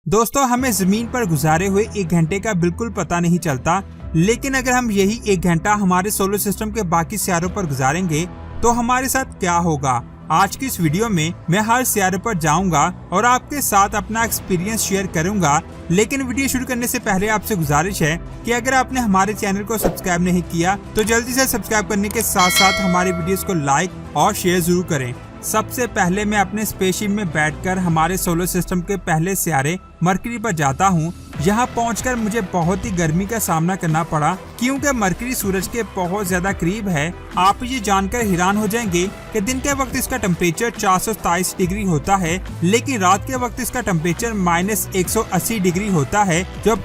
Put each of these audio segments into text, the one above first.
दोस्तों, हमें जमीन पर गुजारे हुए 1 घंटे का बिल्कुल पता नहीं चलता, लेकिन अगर हम यही 1 घंटा हमारे सोलर सिस्टम के बाकी सितारों पर गुजारेंगे तो हमारे साथ क्या होगा। आज की इस वीडियो में मैं हर सितारे पर जाऊंगा और आपके साथ अपना एक्सपीरियंस शेयर करूंगा। लेकिन वीडियो शुरू करने से पहले आपसे गुजारिश है कि अगर आपने हमारे चैनल को सब्सक्राइब नहीं किया तो जल्दी से सब्सक्राइब करने के साथ साथ हमारी वीडियोस को लाइक और शेयर जरूर करें। सबसे पहले मैं अपने स्पेसशिप में बैठकर हमारे सोलर सिस्टम के पहले सितारे मरकरी पर जाता हूँ। यहाँ पहुंचकर मुझे बहुत ही गर्मी का सामना करना पड़ा, क्योंकि मरकरी सूरज के बहुत ज्यादा करीब है। आप ये जानकर हैरान हो जाएंगे कि दिन के वक्त इसका टेम्परेचर 427 डिग्री होता है, लेकिन रात के वक्त इसका टेम्परेचर -180 डिग्री होता है, जो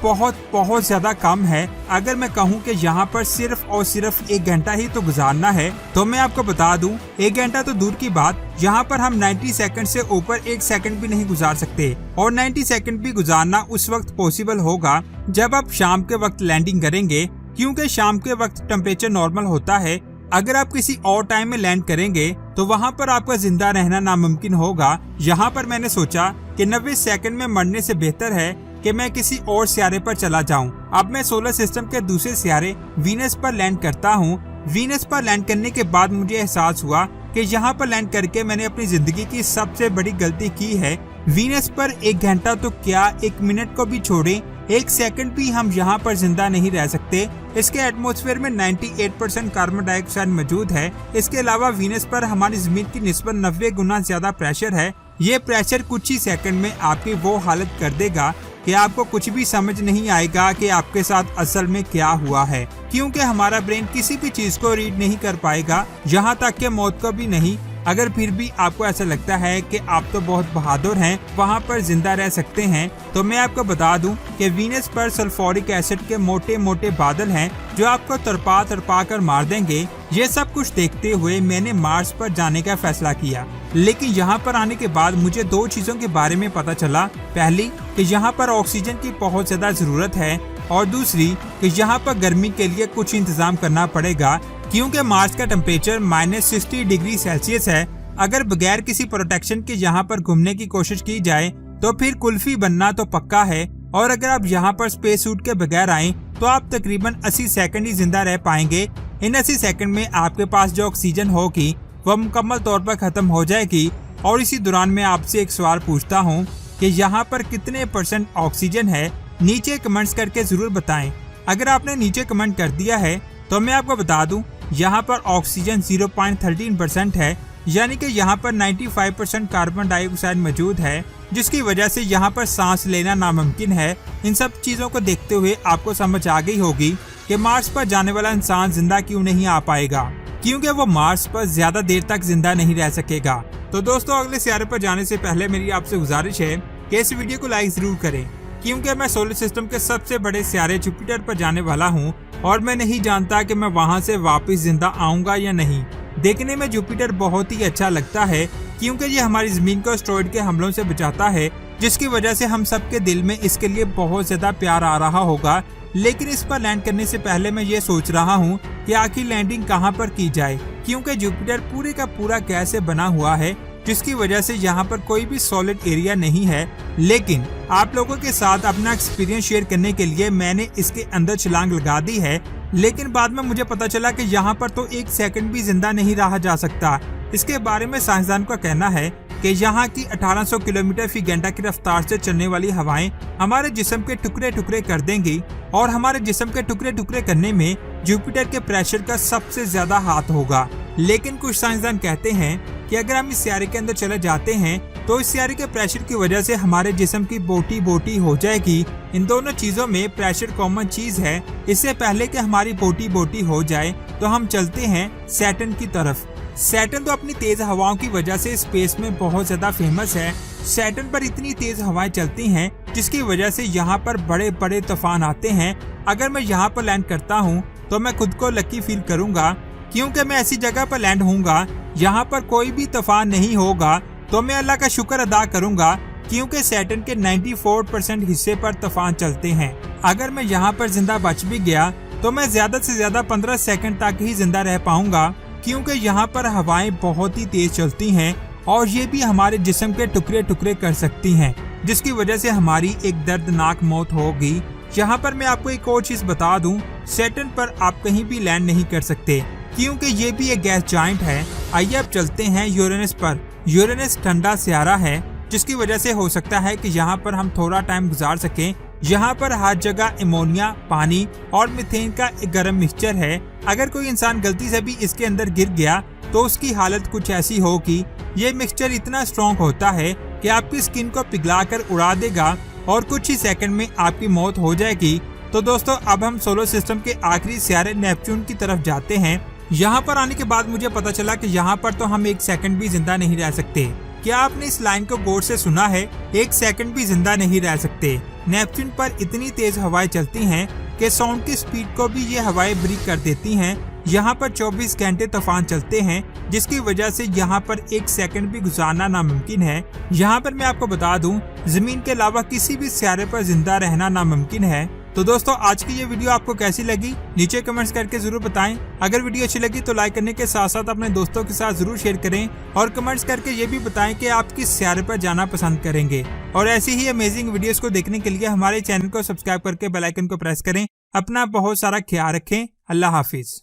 बहुत ज्यादा कम है। अगर मैं कहूँ कि यहाँ पर सिर्फ और सिर्फ 1 घंटा ही तो गुजारना है, तो मैं आपको बता दूं 1 घंटा तो दूर की बात, यहाँ पर हम 90 सेकंड से ऊपर 1 सेकंड भी नहीं गुजार सकते। और 90 सेकंड भी गुजारना उस वक्त पॉसिबल होगा जब आप शाम के वक्त लैंडिंग करेंगे, क्योंकि शाम के वक्त टेम्परेचर नॉर्मल होता है। अगर आप किसी और टाइम में लैंड करेंगे तो वहाँ पर आपका जिंदा रहना नामुमकिन होगा। यहाँ पर मैंने सोचा कि 90 सेकंड में मरने से बेहतर है कि मैं किसी और सितारे पर चला जाऊं। अब मैं सोलर सिस्टम के दूसरे सितारे वीनस पर लैंड करता हूं। वीनस पर लैंड करने के बाद मुझे एहसास हुआ कि यहाँ पर लैंड करके मैंने अपनी जिंदगी की सबसे बड़ी गलती की है। वीनस पर 1 घंटा तो क्या, 1 मिनट को भी छोड़ें, 1 सेकंड भी हम यहाँ पर जिंदा नहीं रह सकते। इसके एटमॉस्फेयर में 98% कार्बन डाइऑक्साइड मौजूद है। इसके अलावा वीनस पर हमारी जमीन की निस्बत 90 गुना ज्यादा प्रेशर है। ये प्रेशर कुछ ही सेकंड में आपकी वो हालत कर देगा कि आपको कुछ भी समझ नहीं आएगा कि आपके साथ असल में क्या हुआ है, क्योंकि हमारा ब्रेन किसी भी चीज को रीड नहीं कर पाएगा, यहाँ तक कि मौत को भी नहीं। अगर फिर भी आपको ऐसा लगता है कि आप तो बहुत बहादुर हैं, वहाँ पर जिंदा रह सकते हैं, तो मैं आपको बता दूं कि वीनस पर सल्फ्यूरिक एसिड के मोटे मोटे बादल हैं जो आपको तड़पा कर मार देंगे। ये सब कुछ देखते हुए मैंने मार्स पर जाने का फैसला किया, लेकिन यहाँ पर आने के बाद मुझे 2 चीजों के बारे में पता चला। पहली कि यहाँ पर ऑक्सीजन की बहुत ज्यादा जरूरत है, और दूसरी कि यहाँ पर गर्मी के लिए कुछ इंतजाम करना पड़ेगा, क्योंकि मार्स का टेम्परेचर -60 डिग्री सेल्सियस है। अगर बगैर किसी प्रोटेक्शन के यहाँ पर घूमने की कोशिश की जाए तो फिर कुल्फी बनना तो पक्का है। और अगर आप यहाँ पर स्पेस सूट के बगैर आए तो आप तकरीबन 80 सेकंड ही जिंदा रह पाएंगे। इन 80 सेकंड में आपके पास जो ऑक्सीजन होगी वह मुकम्मल तौर पर खत्म हो जाएगी। और इसी दौरान मैं आपसे एक सवाल पूछता हूँ कि यहाँ पर कितने % ऑक्सीजन है, नीचे कमेंट्स करके जरूर बताएं। अगर आपने नीचे कमेंट कर दिया है तो मैं आपको बता दूं यहाँ पर ऑक्सीजन 0.13% है, यानी कि यहाँ पर 95% कार्बन डाइऑक्साइड मौजूद है, जिसकी वजह से यहाँ पर सांस लेना नामुमकिन है। इन सब चीजों को देखते हुए आपको समझ आ गई होगी कि मार्स पर जाने वाला इंसान जिंदा क्यों नहीं आ पाएगा, क्योंकि वो मार्स पर ज्यादा देर तक जिंदा नहीं रह सकेगा। तो दोस्तों, अगले सितारे पर जाने से पहले मेरी आपसे गुजारिश है कि इस वीडियो को लाइक जरूर करें, क्योंकि मैं सोलर सिस्टम के सबसे बड़े सितारे जुपिटर पर जाने वाला हूँ और मैं नहीं जानता कि मैं वहाँ से वापस जिंदा आऊंगा या नहीं। देखने में जुपिटर बहुत ही अच्छा लगता है, क्योंकि ये हमारी जमीन को एस्टेरॉयड के हमलों से बचाता है, जिसकी वजह से हम सबके दिल में इसके लिए बहुत ज्यादा प्यार आ रहा होगा। लेकिन इस पर लैंड करने से पहले मैं ये सोच रहा हूँ कि आखिर लैंडिंग कहाँ पर की जाए, क्योंकि जुपिटर पूरे का पूरा गैस से बना हुआ है, जिसकी वजह से यहाँ पर कोई भी सॉलिड एरिया नहीं है। लेकिन आप लोगों के साथ अपना एक्सपीरियंस शेयर करने के लिए मैंने इसके अंदर छलांग लगा दी है, लेकिन बाद में मुझे पता चला कि यहाँ पर तो 1 सेकंड भी जिंदा नहीं रहा जा सकता। इसके बारे में साइंसदान का कहना है कि यहाँ की 1800 किलोमीटर फी घंटा की रफ्तार से चलने वाली हवाएं हमारे जिस्म के टुकड़े टुकड़े कर देंगी, और हमारे जिस्म के टुकड़े टुकड़े करने में जुपिटर के प्रेशर का सबसे ज्यादा हाथ होगा। लेकिन कुछ साइंसदान कहते हैं कि अगर हम इस सितारे के अंदर चले जाते हैं तो इस सितारे के प्रेशर की वजह से हमारे जिस्म की बोटी हो जाएगी। इन दोनों चीजों में प्रेशर कॉमन चीज है। इससे पहले कि हमारी बोटी हो जाए तो हम चलते हैं सैटर्न की तरफ। सैटर्न तो अपनी तेज हवाओं की वजह से स्पेस में बहुत ज्यादा फेमस है। सैटर्न पर इतनी तेज हवाएं चलती हैं जिसकी वजह से यहाँ पर बड़े बड़े तूफान आते हैं। अगर मैं यहाँ पर लैंड करता हूँ तो मैं खुद को लकी फील करूंगा, क्योंकि मैं ऐसी जगह पर लैंड होऊंगा यहाँ पर कोई भी तूफान नहीं होगा। तो मैं अल्लाह का शुक्र अदा करूंगा, क्योंकि सैटर्न के 94% हिस्से पर तूफान चलते हैं। अगर मैं यहाँ पर जिंदा बच भी गया तो मैं ज्यादा से ज्यादा 15 सेकंड तक ही जिंदा रह पाऊंगा, क्योंकि यहाँ पर हवाएं बहुत ही तेज चलती हैं और ये भी हमारे जिस्म के टुकड़े टुकड़े कर सकती हैं। जिसकी वजह से हमारी एक दर्दनाक मौत होगी। यहाँ पर मैं आपको एक और चीज बता दूं, सैटर्न पर आप कहीं भी लैंड नहीं कर सकते क्योंकि ये भी एक गैस जाइंट है। आइए अब चलते हैं यूरेनस पर। यूरेनस ठंडा सियारा है जिसकी वजह से हो सकता है कि यहाँ पर हम थोड़ा टाइम गुजार सकें। यहाँ पर हर जगह अमोनिया, पानी और मीथेन का एक गर्म मिक्सचर है। अगर कोई इंसान गलती से भी इसके अंदर गिर गया तो उसकी हालत कुछ ऐसी हो कि ये मिक्सचर इतना स्ट्रॉन्ग होता है कि आपकी स्किन को पिघलाकर उड़ा देगा और कुछ ही सेकंड में आपकी मौत हो जाएगी। तो दोस्तों अब हम सोलर सिस्टम के आखिरी सियारे नेपच्यून की तरफ जाते हैं। यहाँ पर आने के बाद मुझे पता चला कि यहाँ पर तो हम एक सेकंड भी जिंदा नहीं रह सकते। क्या आपने इस लाइन को गौर से सुना है? एक सेकंड भी जिंदा नहीं रह सकते। नेपच्यून पर इतनी तेज हवाएं चलती हैं कि साउंड की स्पीड को भी ये हवाएं ब्रेक कर देती हैं। यहाँ पर 24 घंटे तूफान चलते हैं जिसकी वजह से यहाँ पर एक सेकंड भी गुजारना नामुमकिन है। यहाँ पर मैं आपको बता दूं, जमीन के अलावा किसी भी सियारे पर जिंदा रहना नामुमकिन है। तो दोस्तों आज की ये वीडियो आपको कैसी लगी नीचे कमेंट्स करके जरूर बताएं। अगर वीडियो अच्छी लगी तो लाइक करने के साथ साथ अपने दोस्तों के साथ जरूर शेयर करें और कमेंट्स करके ये भी बताएं कि आप किस सियारे पर जाना पसंद करेंगे। और ऐसी ही अमेजिंग वीडियोस को देखने के लिए हमारे चैनल को सब्सक्राइब करके बेल आइकन को प्रेस करें। अपना बहुत सारा ख्याल रखें। अल्लाह हाफिज।